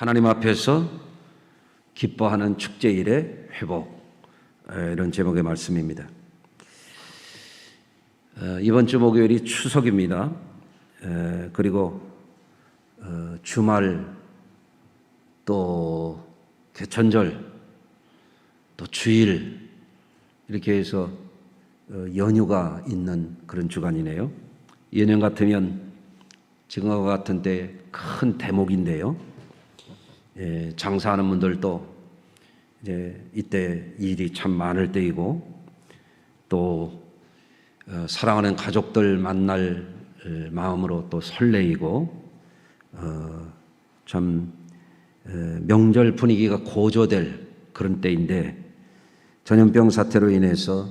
하나님 앞에서 기뻐하는 축제일의 회복, 이런 제목의 말씀입니다. 이번 주 목요일이 추석입니다. 그리고 주말 또 개천절 또 주일 이렇게 해서 연휴가 있는 그런 주간이네요. 예년 같으면 지금과 같은 때 큰 대목인데요. 장사하는 분들도 이제 이때 일이 참 많을 때이고 또 사랑하는 가족들 만날 마음으로 또 설레이고 참 명절 분위기가 고조될 그런 때인데 전염병 사태로 인해서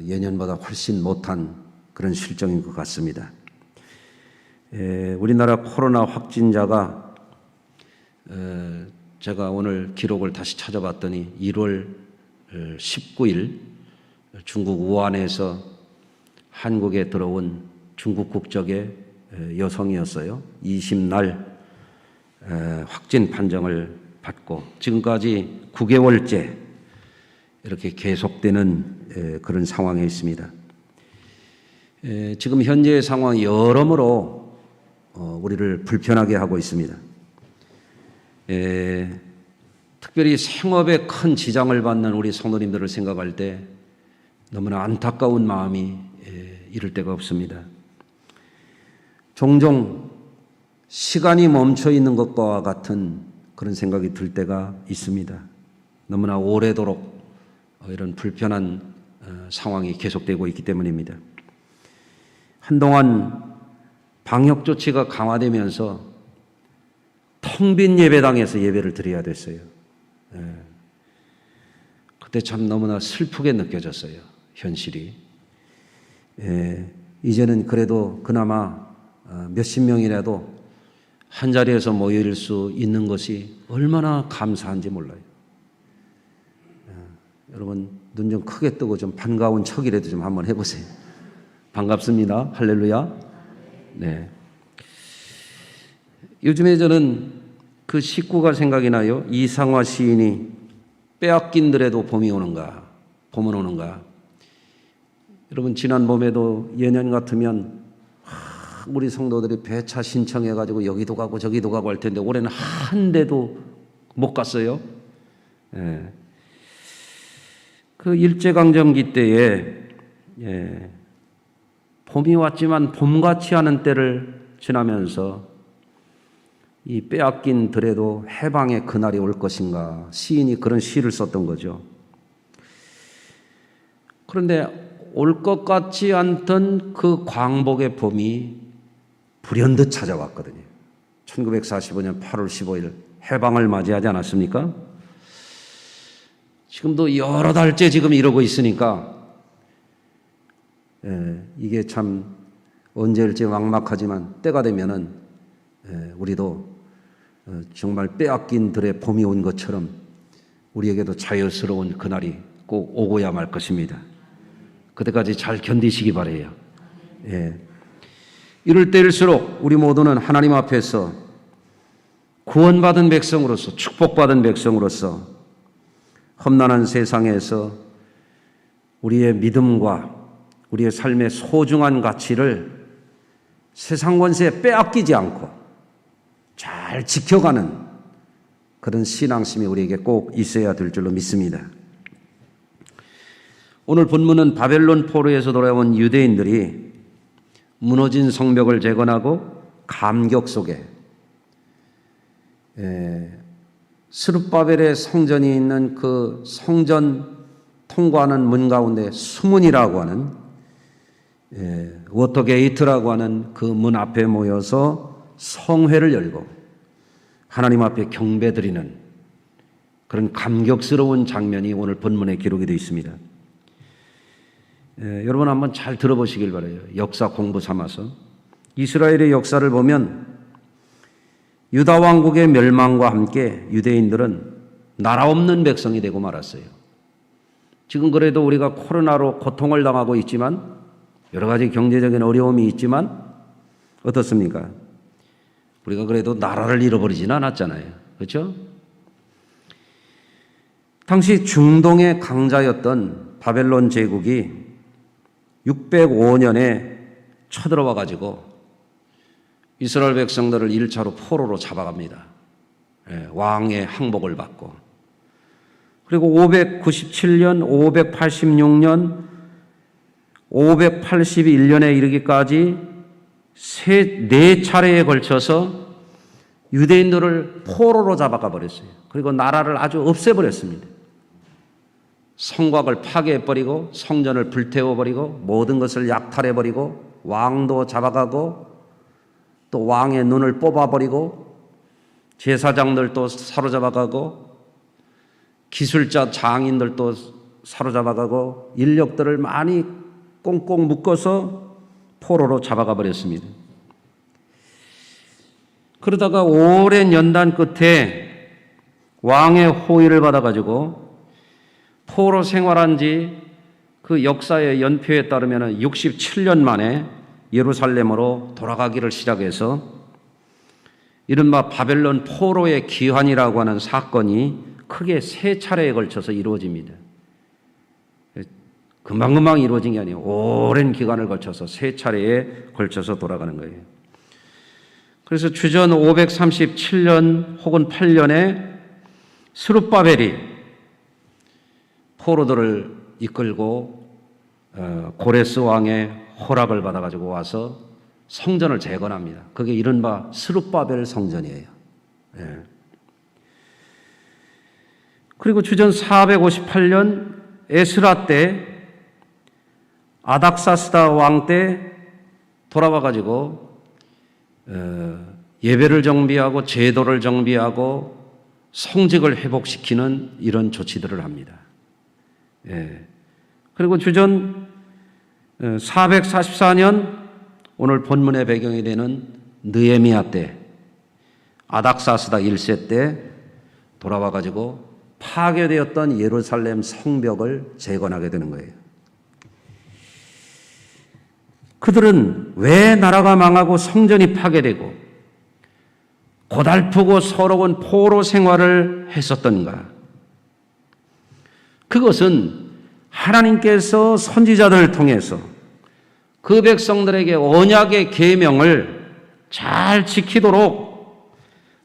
예년보다 훨씬 못한 그런 실정인 것 같습니다. 우리나라 코로나 확진자가 제가 오늘 기록을 다시 찾아봤더니 1월 19일 중국 우한에서 한국에 들어온 중국 국적의 여성이었어요. 20날 확진 판정을 받고 지금까지 9개월째 이렇게 계속되는 그런 상황에 있습니다. 지금 현재의 상황이 여러모로 우리를 불편하게 하고 있습니다. 특별히 생업에 큰 지장을 받는 우리 성도님들을 생각할 때 너무나 안타까운 마음이 이를 데가 없습니다. 종종 시간이 멈춰 있는 것과 같은 그런 생각이 들 때가 있습니다. 너무나 오래도록 이런 불편한 상황이 계속되고 있기 때문입니다. 한동안 방역 조치가 강화되면서 텅 빈 예배당에서 예배를 드려야 됐어요. 그때 참 너무나 슬프게 느껴졌어요. 현실이. 이제는 그래도 그나마 몇십 명이라도 한 자리에서 모일 수 있는 것이 얼마나 감사한지 몰라요. 여러분 눈 좀 크게 뜨고 좀 반가운 척이라도 좀 한번 해보세요. 반갑습니다. 할렐루야. 네. 요즘에 저는 그 식구가 생각이 나요. 이상화 시인이 빼앗긴들에도 봄이 오는가, 봄은 오는가. 여러분 지난 봄에도 예년 같으면 우리 성도들이 배차 신청해가지고 여기도 가고 저기도 가고 할 텐데 올해는 한 대도 못 갔어요. 예. 그 일제강점기 때에 봄이 왔지만 봄같이 않은 때를 지나면서 이 빼앗긴 들에도 해방의 그날이 올 것인가 시인이 그런 시를 썼던 거죠. 그런데 올 것 같지 않던 그 광복의 봄이 불현듯 찾아왔거든요. 1945년 8월 15일 해방을 맞이하지 않았습니까? 지금도 여러 달째 지금 이러고 있으니까 이게 참 언제일지 막막하지만 때가 되면은 우리도 정말 빼앗긴 들의 봄이 온 것처럼 우리에게도 자연스러운 그날이 꼭 오고야 말 것입니다. 그때까지 잘 견디시기 바라요. 이럴 때일수록 우리 모두는 하나님 앞에서 구원받은 백성으로서 축복받은 백성으로서 험난한 세상에서 우리의 믿음과 우리의 삶의 소중한 가치를 세상 권세에 빼앗기지 않고 잘 지켜가는 그런 신앙심이 우리에게 꼭 있어야 될 줄로 믿습니다. 오늘 본문은 바벨론 포로에서 돌아온 유대인들이 무너진 성벽을 재건하고 감격 속에 스룹바벨의 성전이 있는 그 성전 통과하는 문 가운데 수문이라고 하는 워터게이트라고 하는 그 문 앞에 모여서 성회를 열고 하나님 앞에 경배드리는 그런 감격스러운 장면이 오늘 본문에 기록이 되어 있습니다. 여러분 한번 잘 들어보시길 바라요. 역사 공부 삼아서. 이스라엘의 역사를 보면 유다 왕국의 멸망과 함께 유대인들은 나라 없는 백성이 되고 말았어요. 지금 그래도 우리가 코로나로 고통을 당하고 있지만 여러 가지 경제적인 어려움이 있지만 어떻습니까? 우리가 그래도 나라를 잃어버리지는 않았잖아요. 그렇죠? 당시 중동의 강자였던 바벨론 제국이 605년에 쳐들어와 가지고 이스라엘 백성들을 1차로 포로로 잡아갑니다. 왕의 항복을 받고. 그리고 597년, 586년, 581년에 이르기까지 네 차례에 걸쳐서 유대인들을 포로로 잡아가 버렸어요. 그리고 나라를 아주 없애버렸습니다. 성곽을 파괴해버리고 성전을 불태워버리고 모든 것을 약탈해버리고 왕도 잡아가고 또 왕의 눈을 뽑아버리고 제사장들도 사로잡아가고 기술자 장인들도 사로잡아가고 인력들을 많이 꽁꽁 묶어서 포로로 잡아가 버렸습니다. 그러다가 오랜 연단 끝에 왕의 호의를 받아가지고 포로 생활한 지 그 역사의 연표에 따르면 67년 만에 예루살렘으로 돌아가기를 시작해서 이른바 바벨론 포로의 귀환이라고 하는 사건이 크게 3차례에 걸쳐서 이루어집니다. 금방금방 이루어진 게 아니에요. 오랜 기간을 거쳐서 3차례에 걸쳐서 돌아가는 거예요. 그래서 주전 537년 혹은 8년에 스룹바벨이 포로들을 이끌고 고레스 왕의 허락을 받아가지고 와서 성전을 재건합니다. 그게 이른바 스룹바벨 성전이에요. 예. 그리고 주전 458년 에스라 때 아닥사스다 왕 때 돌아와가지고 예배를 정비하고 제도를 정비하고 성직을 회복시키는 이런 조치들을 합니다. 예. 그리고 주전 444년 오늘 본문의 배경이 되는 느헤미야 때 아닥사스다 1세 때 돌아와가지고 파괴되었던 예루살렘 성벽을 재건하게 되는 거예요. 그들은 왜 나라가 망하고 성전이 파괴되고 고달프고 서러운 포로 생활을 했었던가? 그것은 하나님께서 선지자들을 통해서 그 백성들에게 언약의 계명을 잘 지키도록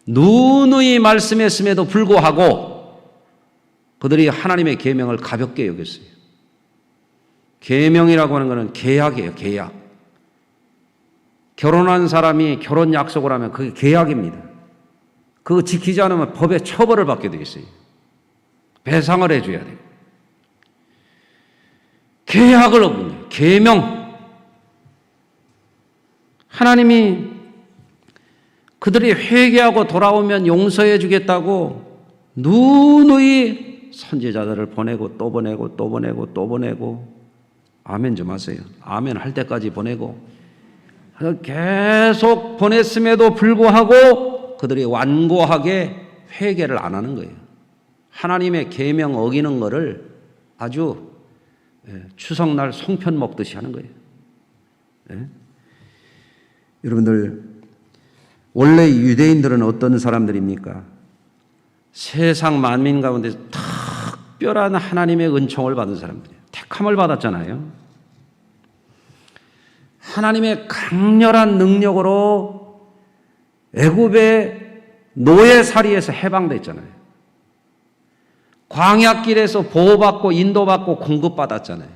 누누이 말씀했음에도 불구하고 그들이 하나님의 계명을 가볍게 여겼어요. 계명이라고 하는 것은 계약이에요. 계약. 결혼한 사람이 결혼 약속을 하면 그게 계약입니다. 그거 지키지 않으면 법에 처벌을 받게 되어 있어요. 배상을 해줘야 돼요. 계약을 어긴다. 계명. 하나님이 그들이 회개하고 돌아오면 용서해 주겠다고 누누이 선지자들을 보내고 또 보내고 또 보내고 또 보내고 아멘 좀 하세요. 아멘 할 때까지 보내고 계속 보냈음에도 불구하고 그들이 완고하게 회개를 안 하는 거예요. 하나님의 계명 어기는 거를 아주 추석날 송편 먹듯이 하는 거예요. 네? 여러분들 원래 유대인들은 어떤 사람들입니까? 세상 만민 가운데 특별한 하나님의 은총을 받은 사람들이에요. 택함을 받았잖아요. 하나님의 강렬한 능력으로 애굽의 노예살이에서 해방됐잖아요. 광야길에서 보호받고 인도받고 공급받았잖아요.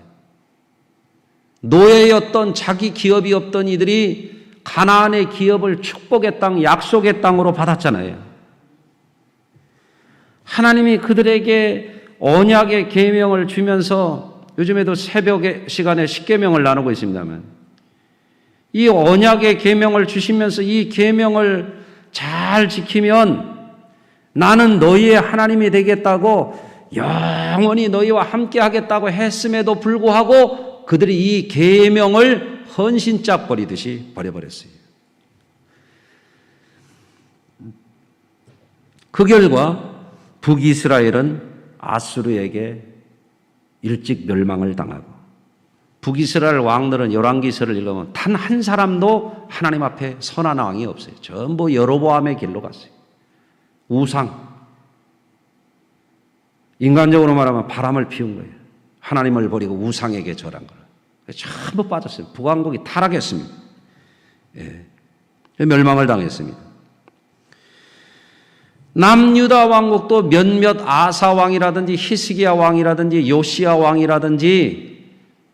노예였던 자기 기업이 없던 이들이 가나안의 기업을 축복의 땅, 약속의 땅으로 받았잖아요. 하나님이 그들에게 언약의 계명을 주면서 요즘에도 새벽의 시간에 십계명을 나누고 있습니다만 이 언약의 계명을 주시면서 이 계명을 잘 지키면 나는 너희의 하나님이 되겠다고 영원히 너희와 함께 하겠다고 했음에도 불구하고 그들이 이 계명을 헌신짝 버리듯이 버려버렸어요. 그 결과 북이스라엘은 아수르에게 일찍 멸망을 당하고 북이스라엘 왕들은 열왕기서를 읽으면 단 한 사람도 하나님 앞에 선한 왕이 없어요. 전부 여로보암의 길로 갔어요. 우상. 인간적으로 말하면 바람을 피운 거예요. 하나님을 버리고 우상에게 절한 거예요. 전부 빠졌어요. 북왕국이 타락했습니다. 예. 멸망을 당했습니다. 남유다 왕국도 몇몇 아사 왕이라든지 히스기야 왕이라든지 요시야 왕이라든지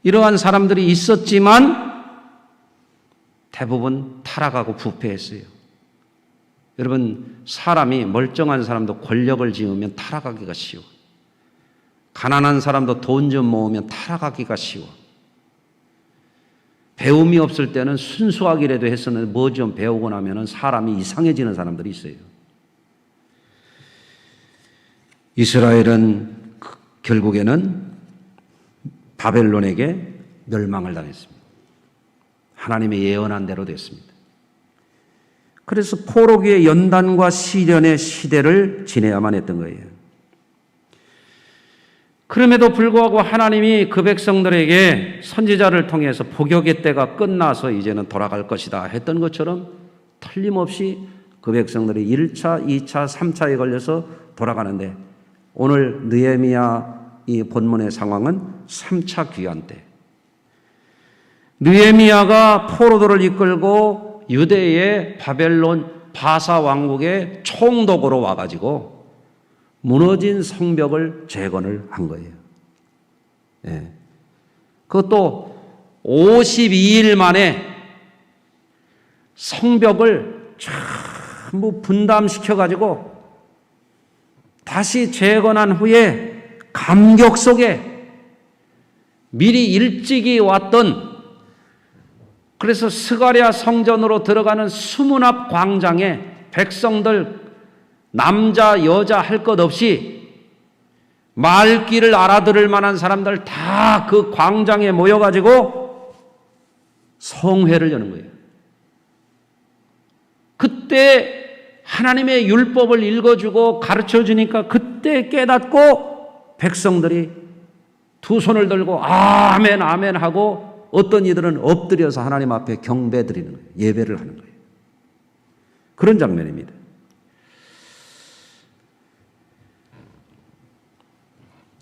이러한 사람들이 있었지만 대부분 타락하고 부패했어요. 여러분, 사람이 멀쩡한 사람도 권력을 지으면 타락하기가 쉬워. 가난한 사람도 돈 좀 모으면 타락하기가 쉬워. 배움이 없을 때는 순수하기라도 했었는데 뭐 좀 배우고 나면 사람이 이상해지는 사람들이 있어요. 이스라엘은 결국에는 바벨론에게 멸망을 당했습니다. 하나님의 예언한 대로 됐습니다. 그래서 포로기의 연단과 시련의 시대를 지내야만 했던 거예요. 그럼에도 불구하고 하나님이 그 백성들에게 선지자를 통해서 복역의 때가 끝나서 이제는 돌아갈 것이다 했던 것처럼 틀림없이 그 백성들이 1차, 2차, 3차에 걸려서 돌아가는데 오늘 느헤미야 이 본문의 상황은 3차 귀환 때 느헤미야가 포로들을 이끌고 유대의 바벨론 바사 왕국의 총독으로 와가지고 무너진 성벽을 재건을 한 거예요. 예. 그것도 52일 만에 성벽을 전부 분담시켜가지고 다시 재건한 후에 감격 속에 미리 일찍이 왔던 그래서 스가랴 성전으로 들어가는 수문 앞 광장에 백성들 남자 여자 할 것 없이 말귀를 알아들을 만한 사람들 다 그 광장에 모여가지고 성회를 여는 거예요. 그때 하나님의 율법을 읽어주고 가르쳐주니까 그때 깨닫고 백성들이 두 손을 들고 아멘 아멘 하고 어떤 이들은 엎드려서 하나님 앞에 경배 드리는 거예요. 예배를 하는 거예요. 그런 장면입니다.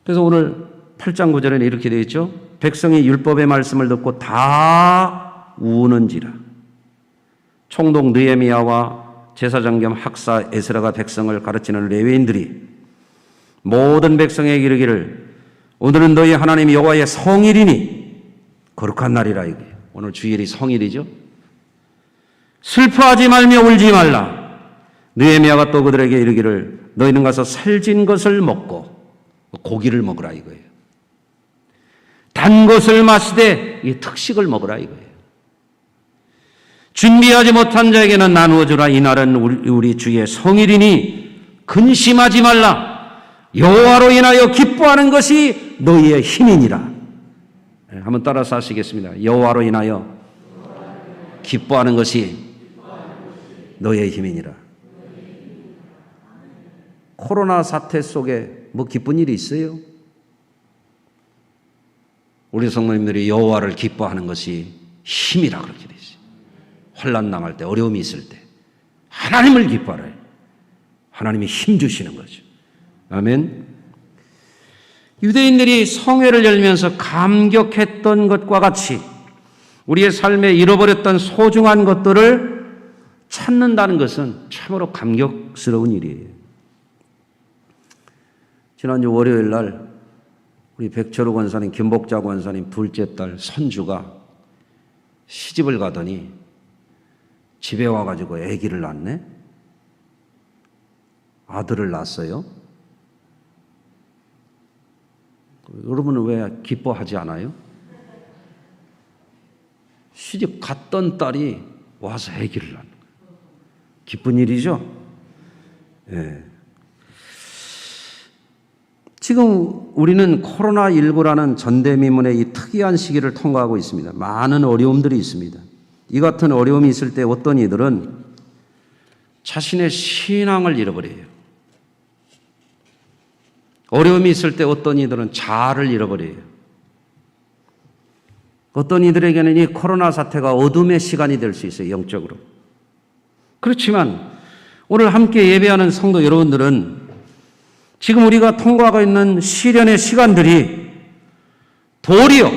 그래서 오늘 8장 9절에는 이렇게 되어 있죠. 백성이 율법의 말씀을 듣고 다 우는지라. 총독 느헤미야와 제사장 겸 학사 에스라가 백성을 가르치는 레위인들이 모든 백성에게 이르기를 오늘은 너희 하나님 여호와의 성일이니 거룩한 날이라 이거예요. 오늘 주일이 성일이죠. 슬퍼하지 말며 울지 말라. 느헤미야가 또 그들에게 이르기를 너희는 가서 살진 것을 먹고 고기를 먹으라 이거예요. 단 것을 마시되 이 특식을 먹으라 이거예요. 준비하지 못한 자에게는 나누어 주라. 이날은 우리 주의 성일이니 근심하지 말라. 여호와로 인하여 기뻐하는 것이 너희의 힘이니라. 한번 따라서 하시겠습니다. 여호와로 인하여 기뻐하는 것이 너희의 힘이니라. 코로나 사태 속에 뭐 기쁜 일이 있어요? 우리 성도님들이 여호와를 기뻐하는 것이 힘이라 그렇게 되어 있어요. 환난 당할 때, 어려움이 있을 때 하나님을 기뻐하라. 하나님이 힘 주시는 거죠. 아멘. 유대인들이 성회를 열면서 감격했던 것과 같이 우리의 삶에 잃어버렸던 소중한 것들을 찾는다는 것은 참으로 감격스러운 일이에요. 지난주 월요일 날 우리 백철우 권사님, 김복자 권사님 둘째 딸 선주가 시집을 가더니 집에 와가지고 아기를 낳네? 아들을 낳았어요. 여러분은 왜 기뻐하지 않아요? 시집 갔던 딸이 와서 아기를 낳는 거예요. 기쁜 일이죠? 예. 지금 우리는 코로나19라는 전대미문의 이 특이한 시기를 통과하고 있습니다. 많은 어려움들이 있습니다. 이 같은 어려움이 있을 때 어떤 이들은 자신의 신앙을 잃어버려요. 어려움이 있을 때 어떤 이들은 자아를 잃어버려요. 어떤 이들에게는 이 코로나 사태가 어둠의 시간이 될 수 있어요, 영적으로. 그렇지만 오늘 함께 예배하는 성도 여러분들은 지금 우리가 통과하고 있는 시련의 시간들이 도리어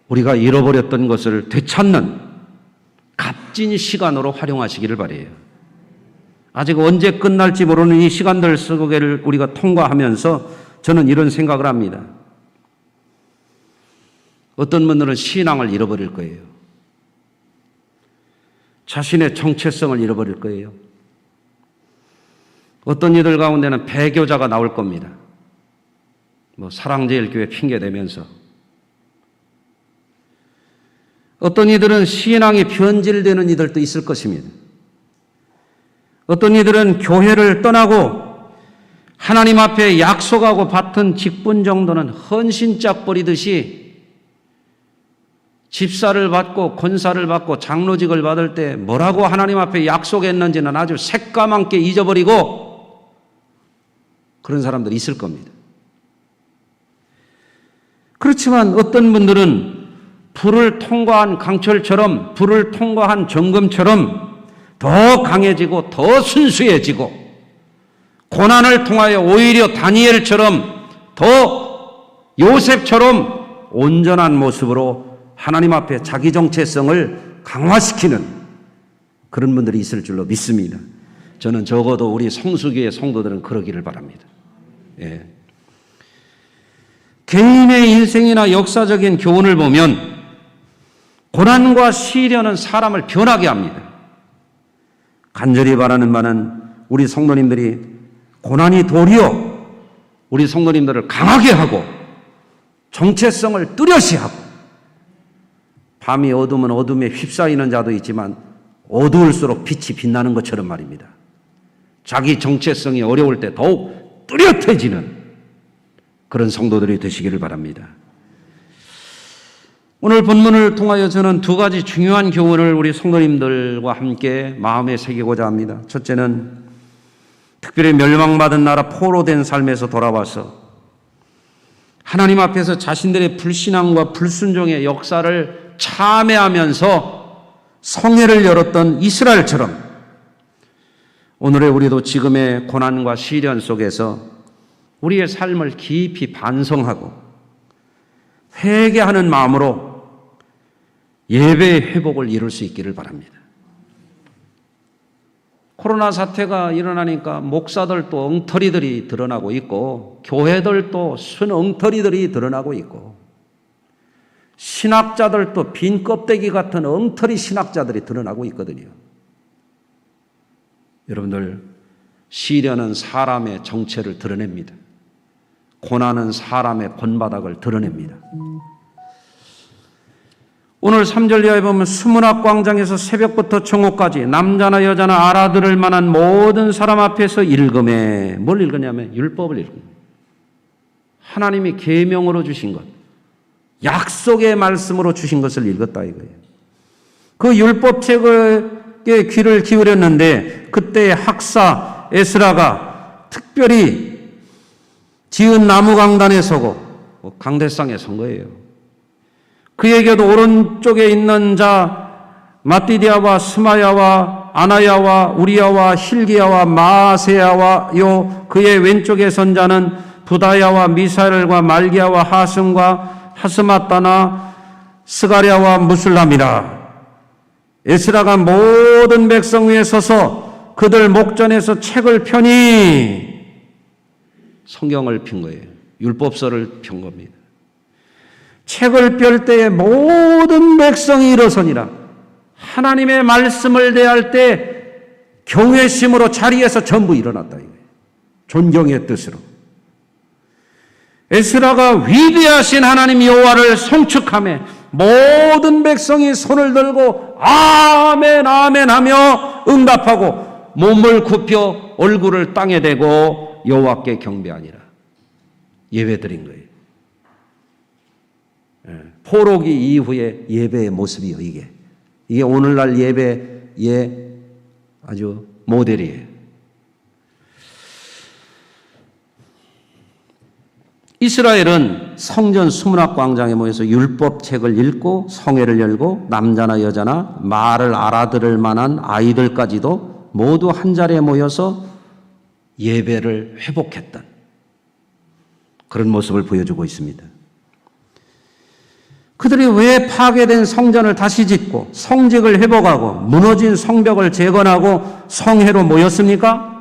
우리가 잃어버렸던 것을 되찾는 값진 시간으로 활용하시기를 바라요. 아직 언제 끝날지 모르는 이 시간들 속에를 우리가 통과하면서 저는 이런 생각을 합니다. 어떤 분들은 신앙을 잃어버릴 거예요. 자신의 정체성을 잃어버릴 거예요. 어떤 이들 가운데는 배교자가 나올 겁니다. 사랑제일교회 핑계대면서. 어떤 이들은 신앙이 변질되는 이들도 있을 것입니다. 어떤 이들은 교회를 떠나고 하나님 앞에 약속하고 받은 직분 정도는 헌신짝 버리듯이 집사를 받고 권사를 받고 장로직을 받을 때 뭐라고 하나님 앞에 약속했는지는 아주 새까맣게 잊어버리고 그런 사람들이 있을 겁니다. 그렇지만 어떤 분들은 불을 통과한 강철처럼, 불을 통과한 정금처럼 더 강해지고 더 순수해지고 고난을 통하여 오히려 다니엘처럼 더 요셉처럼 온전한 모습으로 하나님 앞에 자기 정체성을 강화시키는 그런 분들이 있을 줄로 믿습니다. 저는 적어도 우리 성수교의 성도들은 그러기를 바랍니다. 예. 개인의 인생이나 역사적인 교훈을 보면 고난과 시련은 사람을 변하게 합니다. 간절히 바라는 바는 우리 성도님들이 고난이 도리어 우리 성도님들을 강하게 하고 정체성을 뚜렷이 하고 밤이 어두우면 어둠에 휩싸이는 자도 있지만 어두울수록 빛이 빛나는 것처럼 말입니다. 자기 정체성이 어려울 때 더욱 뚜렷해지는 그런 성도들이 되시기를 바랍니다. 오늘 본문을 통하여 저는 두 가지 중요한 교훈을 우리 성도님들과 함께 마음에 새기고자 합니다. 첫째는 특별히 멸망받은 나라 포로된 삶에서 돌아와서 하나님 앞에서 자신들의 불신앙과 불순종의 역사를 참회하면서 성회를 열었던 이스라엘처럼 오늘의 우리도 지금의 고난과 시련 속에서 우리의 삶을 깊이 반성하고 회개하는 마음으로 예배의 회복을 이룰 수 있기를 바랍니다. 코로나 사태가 일어나니까 목사들도 엉터리들이 드러나고 있고 교회들도 순 엉터리들이 드러나고 있고 신학자들도 빈 껍데기 같은 엉터리 신학자들이 드러나고 있거든요. 여러분들, 시련은 사람의 정체를 드러냅니다. 고난은 사람의 본바닥을 드러냅니다. 오늘 3절 이하에 보면 수문학 광장에서 새벽부터 정오까지 남자나 여자나 알아들을 만한 모든 사람 앞에서 읽음에 뭘 읽었냐면 율법을 읽습니다. 하나님이 계명으로 주신 것, 약속의 말씀으로 주신 것을 읽었다 이거예요. 그 율법책에 귀를 기울였는데 그때 학사 에스라가 특별히 지은 나무 강단에 서고 강대상에 선 거예요. 그에게도 오른쪽에 있는 자 마띠디아와 스마야와 아나야와 우리야와 힐기야와 마세야와 그의 왼쪽에 선 자는 부다야와 미사엘과 말기야와 하승과 하스마따나 스가랴와 무술람이라. 에스라가 모든 백성 위에 서서 그들 목전에서 책을 펴니 성경을 핀 거예요. 율법서를 편 겁니다. 책을 펼 때에 모든 백성이 일어서니라. 하나님의 말씀을 대할 때 경외심으로 자리에서 전부 일어났다 이거예요. 존경의 뜻으로. 에스라가 위대하신 하나님 여호와를 송축하며 모든 백성이 손을 들고 아멘 아멘 하며 응답하고 몸을 굽혀 얼굴을 땅에 대고 여호와께 경배하니라. 예배드린 거예요. 포로기 이후의 예배의 모습이요. 이게 오늘날 예배의 아주 모델이에요. 이스라엘은 성전 수문학 광장에 모여서 율법책을 읽고 성회를 열고 남자나 여자나 말을 알아들을 만한 아이들까지도 모두 한 자리에 모여서 예배를 회복했던 그런 모습을 보여주고 있습니다. 그들이 왜 파괴된 성전을 다시 짓고 성직을 회복하고 무너진 성벽을 재건하고 성회로 모였습니까?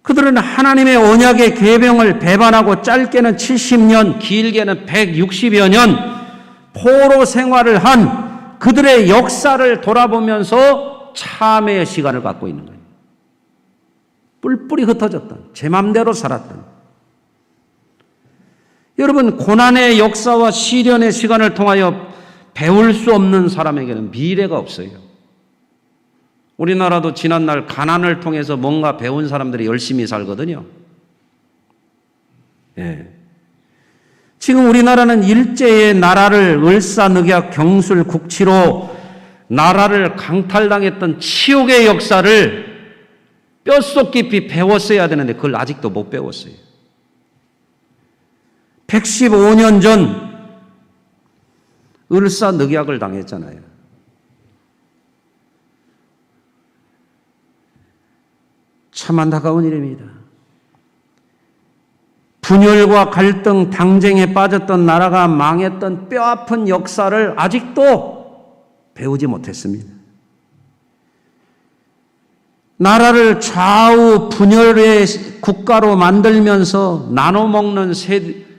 그들은 하나님의 언약의 계명을 배반하고 짧게는 70년, 길게는 160여 년 포로 생활을 한 그들의 역사를 돌아보면서 참회의 시간을 갖고 있는 거예요. 뿔뿔이 흩어졌던, 제 맘대로 살았던. 여러분, 고난의 역사와 시련의 시간을 통하여 배울 수 없는 사람에게는 미래가 없어요. 우리나라도 지난날 가난을 통해서 뭔가 배운 사람들이 열심히 살거든요. 예. 지금 우리나라는 일제의 나라를 을사늑약 경술 국치로 나라를 강탈당했던 치욕의 역사를 뼛속 깊이 배웠어야 되는데 그걸 아직도 못 배웠어요. 115년 전 을사늑약을 당했잖아요. 참 안타까운 일입니다. 분열과 갈등, 당쟁에 빠졌던 나라가 망했던 뼈아픈 역사를 아직도 배우지 못했습니다. 나라를 좌우 분열의 국가로 만들면서 나눠먹는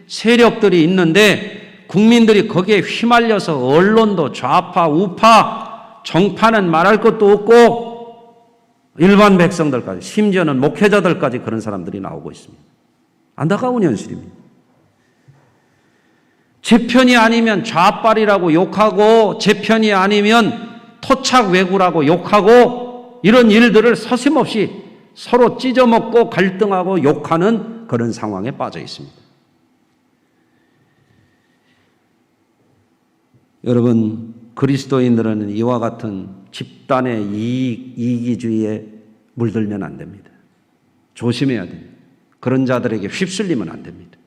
세력들이 있는데 국민들이 거기에 휘말려서 언론도 좌파, 우파, 정파는 말할 것도 없고 일반 백성들까지, 심지어는 목회자들까지 그런 사람들이 나오고 있습니다. 안타까운 현실입니다. 제 편이 아니면 좌빨이라고 욕하고 제 편이 아니면 토착 왜구라고 욕하고 이런 일들을 서슴없이 서로 찢어먹고 갈등하고 욕하는 그런 상황에 빠져 있습니다. 여러분, 그리스도인들은 이와 같은 집단의 이기주의에 물들면 안 됩니다. 조심해야 됩니다. 그런 자들에게 휩쓸리면 안 됩니다.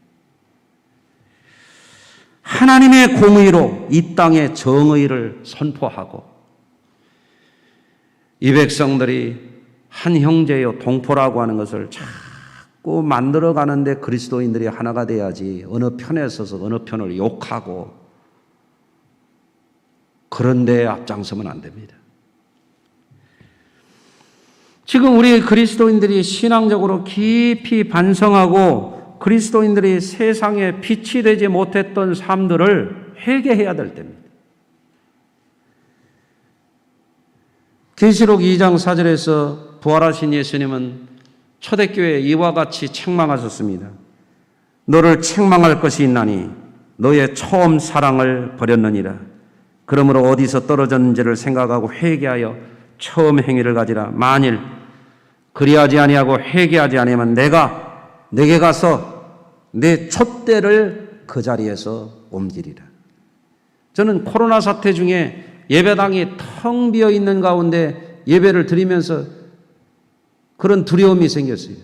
하나님의 공의로 이 땅의 정의를 선포하고 이 백성들이 한 형제요 동포라고 하는 것을 자꾸 만들어가는데 그리스도인들이 하나가 돼야지 어느 편에 서서 어느 편을 욕하고 그런 데에 앞장서면 안 됩니다. 지금 우리 그리스도인들이 신앙적으로 깊이 반성하고 그리스도인들이 세상에 빛이 되지 못했던 삶들을 회개해야 될 때입니다. 계시록 2장 4절에서 부활하신 예수님은 초대교회에 이와 같이 책망하셨습니다. 너를 책망할 것이 있나니 너의 처음 사랑을 버렸느니라. 그러므로 어디서 떨어졌는지를 생각하고 회개하여 처음 행위를 가지라. 만일 그리하지 아니하고 회개하지 아니하면 내가 내게 가서 내 촛대를 그 자리에서 옮기리라. 저는 코로나 사태 중에 예배당이 텅 비어 있는 가운데 예배를 드리면서 그런 두려움이 생겼어요.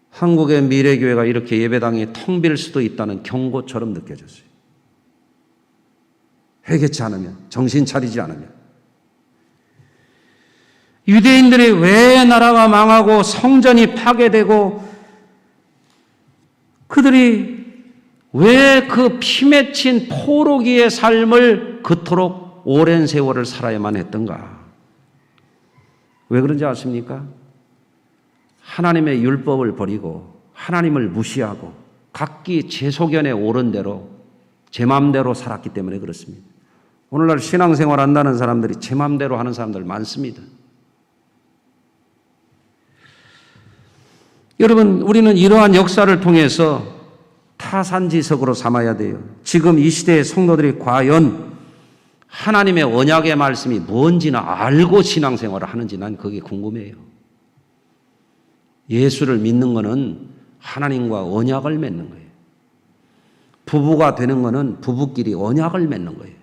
한국의 미래교회가 이렇게 예배당이 텅 빌 수도 있다는 경고처럼 느껴졌어요. 회개치 않으면, 정신 차리지 않으면. 유대인들이 왜 나라가 망하고 성전이 파괴되고 그들이 왜 그 피맺힌 포로기의 삶을 그토록 오랜 세월을 살아야만 했던가? 왜 그런지 아십니까? 하나님의 율법을 버리고 하나님을 무시하고 각기 제 소견에 옳은 대로 제 마음대로 살았기 때문에 그렇습니다. 오늘날 신앙생활 한다는 사람들이 제 마음대로 하는 사람들 많습니다. 여러분, 우리는 이러한 역사를 통해서 타산지석으로 삼아야 돼요. 지금 이 시대의 성도들이 과연 하나님의 언약의 말씀이 뭔지나 알고 신앙생활을 하는지 난 그게 궁금해요. 예수를 믿는 것은 하나님과 언약을 맺는 거예요. 부부가 되는 것은 부부끼리 언약을 맺는 거예요.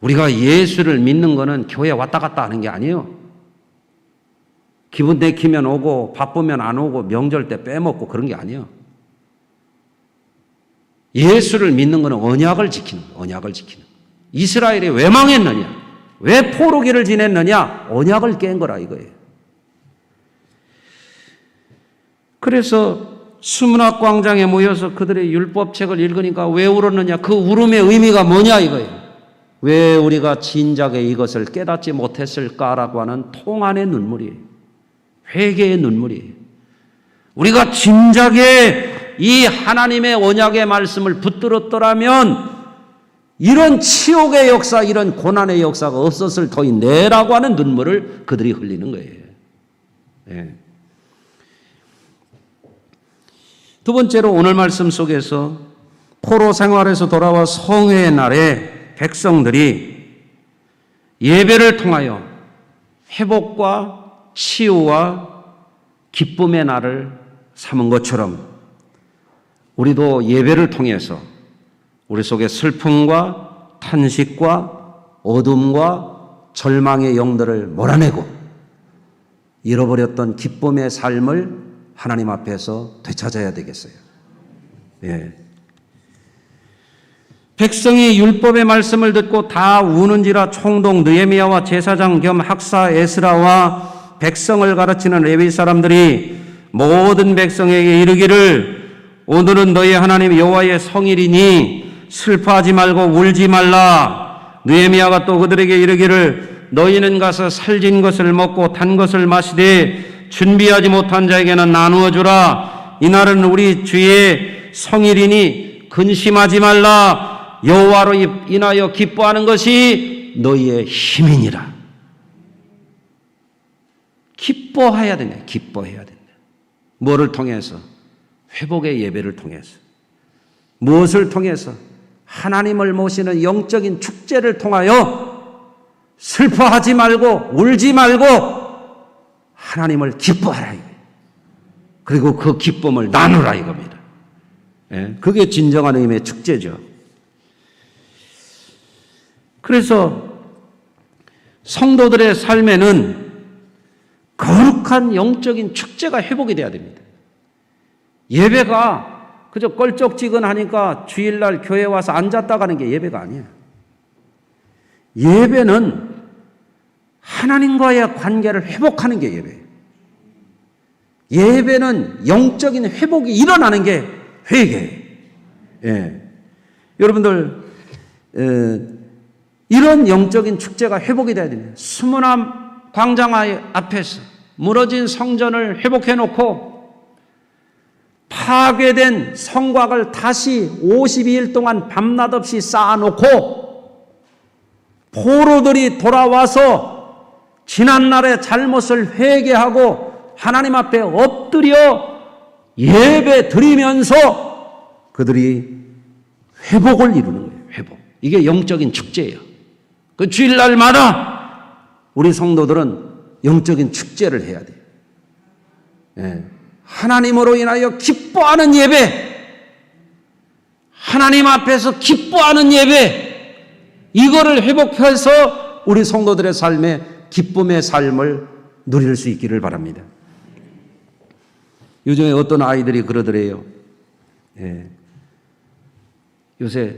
우리가 예수를 믿는 것은 교회 왔다 갔다 하는 게 아니에요. 기분 내키면 오고 바쁘면 안 오고 명절 때 빼먹고 그런 게 아니에요. 예수를 믿는 것은 언약을 지키는 거예요. 언약을 지키는 거예요. 이스라엘이 왜 망했느냐? 왜 포로기를 지냈느냐? 언약을 깬 거라 이거예요. 그래서 수문학 광장에 모여서 그들의 율법책을 읽으니까 왜 울었느냐? 그 울음의 의미가 뭐냐 이거예요. 왜 우리가 진작에 이것을 깨닫지 못했을까라고 하는 통안의 눈물이에요. 회개의 눈물이에요. 우리가 진작에 이 하나님의 언약의 말씀을 붙들었더라면 이런 치욕의 역사, 이런 고난의 역사가 없었을 터인데라고 하는 눈물을 그들이 흘리는 거예요. 네. 두 번째로 오늘 말씀 속에서 포로 생활에서 돌아와 성회의 날에 백성들이 예배를 통하여 회복과 치유와 기쁨의 날을 삼은 것처럼 우리도 예배를 통해서 우리 속에 슬픔과 탄식과 어둠과 절망의 영들을 몰아내고 잃어버렸던 기쁨의 삶을 하나님 앞에서 되찾아야 되겠어요. 예. 백성이 율법의 말씀을 듣고 다 우는지라 총독 느헤미야와 제사장 겸 학사 에스라와 백성을 가르치는 레위 사람들이 모든 백성에게 이르기를 오늘은 너희 하나님 여호와의 성일이니 슬퍼하지 말고 울지 말라. 느헤미야가 또 그들에게 이르기를 너희는 가서 살진 것을 먹고 단 것을 마시되 준비하지 못한 자에게는 나누어 주라. 이날은 우리 주의 성일이니 근심하지 말라. 여호와로 인하여 기뻐하는 것이 너희의 힘이니라. 기뻐해야 된다. 기뻐해야 된다. 뭐를 통해서? 회복의 예배를 통해서. 무엇을 통해서? 하나님을 모시는 영적인 축제를 통하여 슬퍼하지 말고 울지 말고 하나님을 기뻐하라 이거예요. 그리고 그 기쁨을 나누라 이겁니다. 예, 그게 진정한 의미의 축제죠. 그래서 성도들의 삶에는 거룩한 영적인 축제가 회복이 돼야 됩니다. 예배가 그저 껄쩍지근하니까 주일날 교회 와서 앉았다 가는 게 예배가 아니에요. 예배는 하나님과의 관계를 회복하는 게 예배예요. 예배는 영적인 회복이 일어나는 게 회개예요. 예. 여러분들 이런 영적인 축제가 회복이 돼야 됩니다. 수문암 광장 앞에서 무너진 성전을 회복해놓고 파괴된 성곽을 다시 52일 동안 밤낮 없이 쌓아놓고 포로들이 돌아와서 지난날의 잘못을 회개하고 하나님 앞에 엎드려 예배 드리면서 그들이 회복을 이루는 거예요. 회복. 이게 영적인 축제예요. 그 주일날마다 우리 성도들은 영적인 축제를 해야 돼요. 예. 하나님으로 인하여 기뻐하는 예배, 하나님 앞에서 기뻐하는 예배, 이거를 회복해서 우리 성도들의 삶에 기쁨의 삶을 누릴 수 있기를 바랍니다. 요즘에 어떤 아이들이 그러더래요. 예. 요새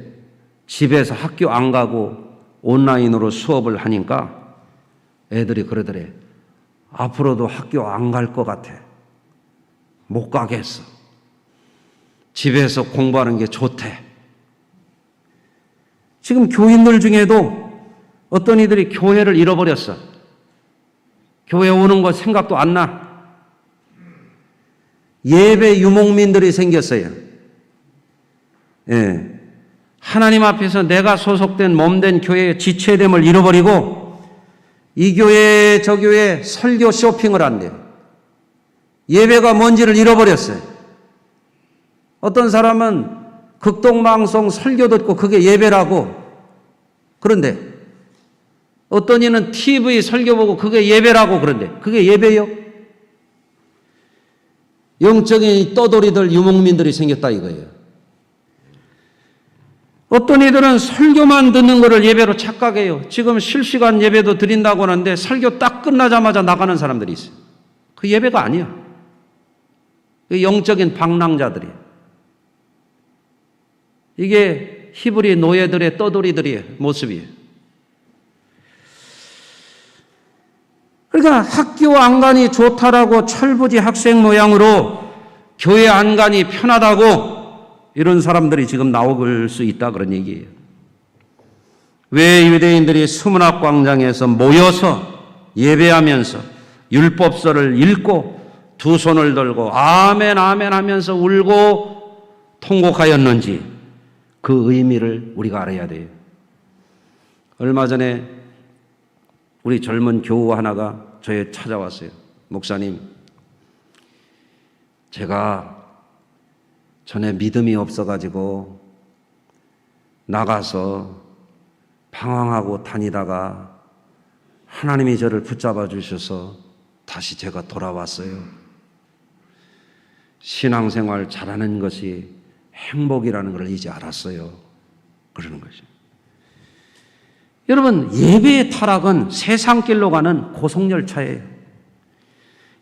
집에서 학교 안 가고 온라인으로 수업을 하니까 애들이 그러더래. 앞으로도 학교 안 갈 것 같아. 못 가겠어. 집에서 공부하는 게 좋대. 지금 교인들 중에도 어떤 이들이 교회를 잃어버렸어. 교회 오는 거 생각도 안 나. 예배 유목민들이 생겼어요. 예. 하나님 앞에서 내가 소속된 몸된 교회의 지체됨을 잃어버리고 이 교회 저 교회 설교 쇼핑을 한대요. 예배가 뭔지를 잃어버렸어요. 어떤 사람은 극동방송 설교 듣고 그게 예배라고. 그런데 어떤 이는 TV 설교 보고 그게 예배라고 그런데 그게 예배요? 영적인 떠돌이들 유목민들이 생겼다 이거예요. 어떤 이들은 설교만 듣는 것을 예배로 착각해요. 지금 실시간 예배도 드린다고 하는데 설교 딱 끝나자마자 나가는 사람들이 있어요. 그 예배가 아니야. 그 영적인 방랑자들이야. 이게 히브리 노예들의 떠돌이들의 모습이에요. 그러니까 학교 안간이 좋다라고 철부지 학생 모양으로 교회 안간이 편하다고 이런 사람들이 지금 나올 수 있다 그런 얘기예요. 왜 유대인들이 수문학 광장에서 모여서 예배하면서 율법서를 읽고 두 손을 들고 아멘 아멘 하면서 울고 통곡하였는지 그 의미를 우리가 알아야 돼요. 얼마 전에 우리 젊은 교우 하나가 저에 찾아왔어요. 목사님, 제가 전에 믿음이 없어가지고 나가서 방황하고 다니다가 하나님이 저를 붙잡아 주셔서 다시 제가 돌아왔어요. 신앙생활 잘하는 것이 행복이라는 걸 이제 알았어요. 그러는 거죠. 여러분, 예배의 타락은 세상길로 가는 고속열차예요.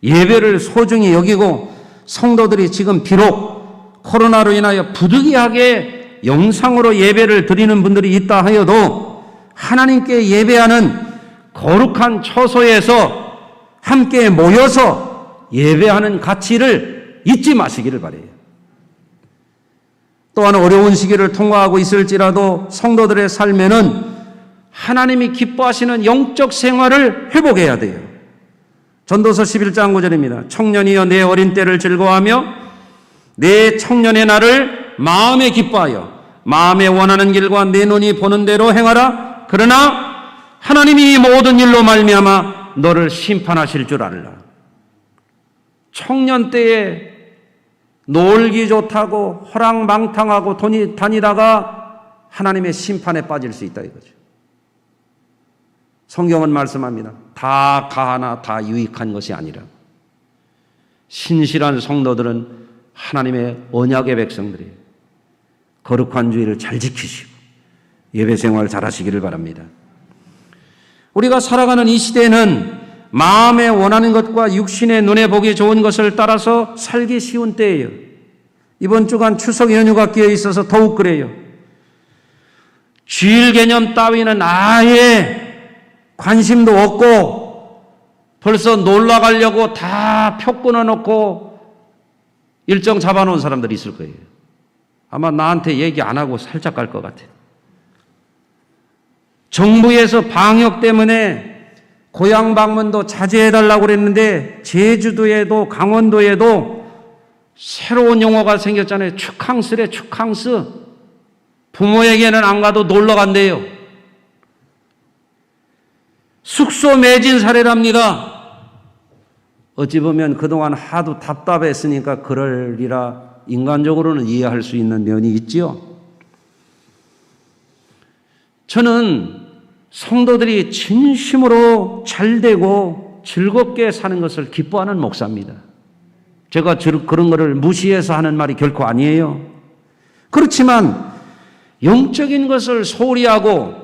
예배를 소중히 여기고 성도들이 지금 비록 코로나로 인하여 부득이하게 영상으로 예배를 드리는 분들이 있다 하여도 하나님께 예배하는 거룩한 처소에서 함께 모여서 예배하는 가치를 잊지 마시기를 바라요. 또한 어려운 시기를 통과하고 있을지라도 성도들의 삶에는 하나님이 기뻐하시는 영적 생활을 회복해야 돼요. 전도서 11장 9절입니다. 청년이여 내 어린 때를 즐거워하며 내 청년의 날을 마음에 기뻐하여 마음에 원하는 길과 내 눈이 보는 대로 행하라. 그러나 하나님이 모든 일로 말미암아 너를 심판하실 줄 알라. 청년 때에 놀기 좋다고 호랑망탕하고 돈이 다니다가 하나님의 심판에 빠질 수 있다 이거죠. 성경은 말씀합니다. 다 가하나 다 유익한 것이 아니라 신실한 성도들은 하나님의 언약의 백성들이에요. 거룩한 주의를 잘 지키시고 예배 생활 잘 하시기를 바랍니다. 우리가 살아가는 이 시대는 마음에 원하는 것과 육신의 눈에 보기 좋은 것을 따라서 살기 쉬운 때예요. 이번 주간 추석 연휴가 끼어 있어서 더욱 그래요. 주일 개념 따위는 아예 관심도 없고 벌써 놀러 가려고 다 표 끊어놓고 일정 잡아놓은 사람들이 있을 거예요. 아마 나한테 얘기 안 하고 살짝 갈 것 같아요. 정부에서 방역 때문에 고향 방문도 자제해달라고 그랬는데 제주도에도 강원도에도 새로운 용어가 생겼잖아요. 축캉스래, 축캉스. 부모에게는 안 가도 놀러 간대요. 숙소 매진 사례랍니다. 어찌 보면 그동안 하도 답답했으니까 그러리라 인간적으로는 이해할 수 있는 면이 있지요. 저는 성도들이 진심으로 잘되고 즐겁게 사는 것을 기뻐하는 목사입니다. 제가 그런 거를 무시해서 하는 말이 결코 아니에요. 그렇지만 영적인 것을 소홀히 하고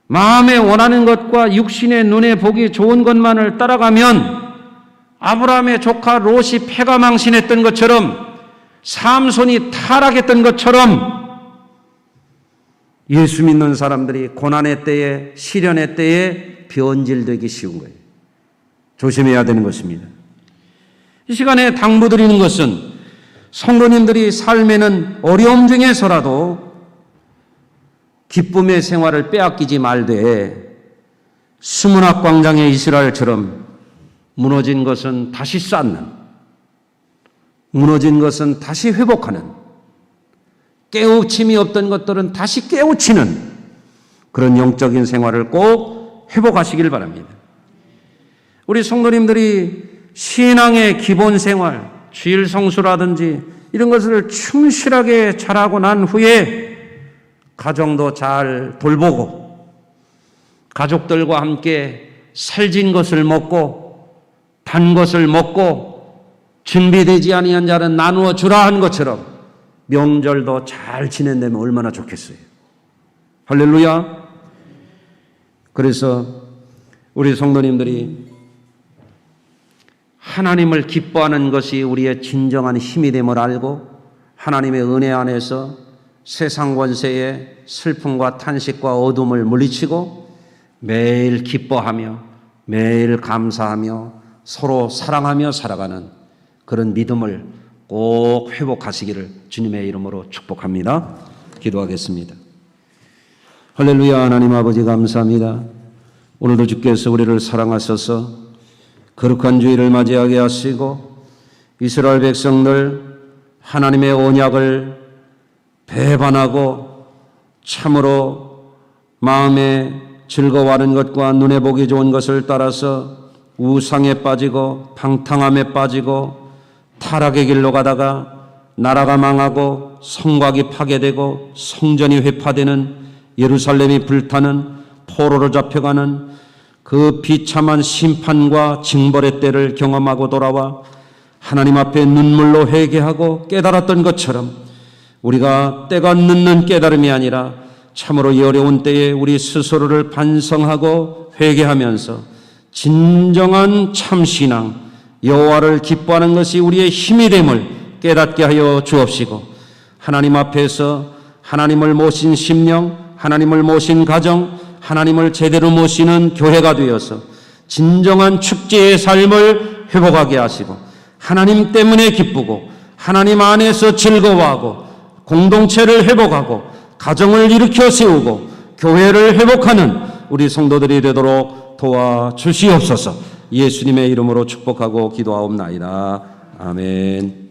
마음에 원하는 것과 육신의 눈에 보기 좋은 것만을 따라가면 아브라함의 조카 롯이 패가 망신했던 것처럼 삼손이 타락했던 것처럼 예수 믿는 사람들이 고난의 때에 시련의 때에 변질되기 쉬운 거예요. 조심해야 되는 것입니다. 이 시간에 당부드리는 것은 성도님들이 삶에는 어려움 중에서라도 기쁨의 생활을 빼앗기지 말되 수문학 광장의 이스라엘처럼 무너진 것은 다시 쌓는, 무너진 것은 다시 회복하는, 깨우침이 없던 것들은 다시 깨우치는 그런 영적인 생활을 꼭 회복하시길 바랍니다. 우리 성도님들이 신앙의 기본 생활, 주일 성수라든지 이런 것을 충실하게 잘하고 난 후에 가정도 잘 돌보고 가족들과 함께 살진 것을 먹고 단 것을 먹고 준비되지 아니한 자는 나누어 주라 한 것처럼 명절도 잘 지낸다면 얼마나 좋겠어요. 할렐루야. 그래서 우리 성도님들이 하나님을 기뻐하는 것이 우리의 진정한 힘이 됨을 알고 하나님의 은혜 안에서 세상 권세의 슬픔과 탄식과 어둠을 물리치고 매일 기뻐하며 매일 감사하며 서로 사랑하며 살아가는 그런 믿음을 꼭 회복하시기를 주님의 이름으로 축복합니다. 기도하겠습니다. 할렐루야. 하나님 아버지 감사합니다. 오늘도 주께서 우리를 사랑하셔서 거룩한 주일을 맞이하게 하시고 이스라엘 백성들 하나님의 언약을 배반하고 참으로 마음에 즐거워하는 것과 눈에 보기 좋은 것을 따라서 우상에 빠지고 방탕함에 빠지고 타락의 길로 가다가 나라가 망하고 성곽이 파괴되고 성전이 회파되는 예루살렘이 불타는 포로로 잡혀가는 그 비참한 심판과 징벌의 때를 경험하고 돌아와 하나님 앞에 눈물로 회개하고 깨달았던 것처럼 우리가 때가 늦는 깨달음이 아니라 참으로 이 어려운 때에 우리 스스로를 반성하고 회개하면서 진정한 참신앙 여호와를 기뻐하는 것이 우리의 힘이 됨을 깨닫게 하여 주옵시고 하나님 앞에서 하나님을 모신 심령, 하나님을 모신 가정, 하나님을 제대로 모시는 교회가 되어서 진정한 축제의 삶을 회복하게 하시고 하나님 때문에 기쁘고 하나님 안에서 즐거워하고 공동체를 회복하고 가정을 일으켜 세우고 교회를 회복하는 우리 성도들이 되도록 도와주시옵소서. 예수님의 이름으로 축복하고 기도하옵나이다. 아멘.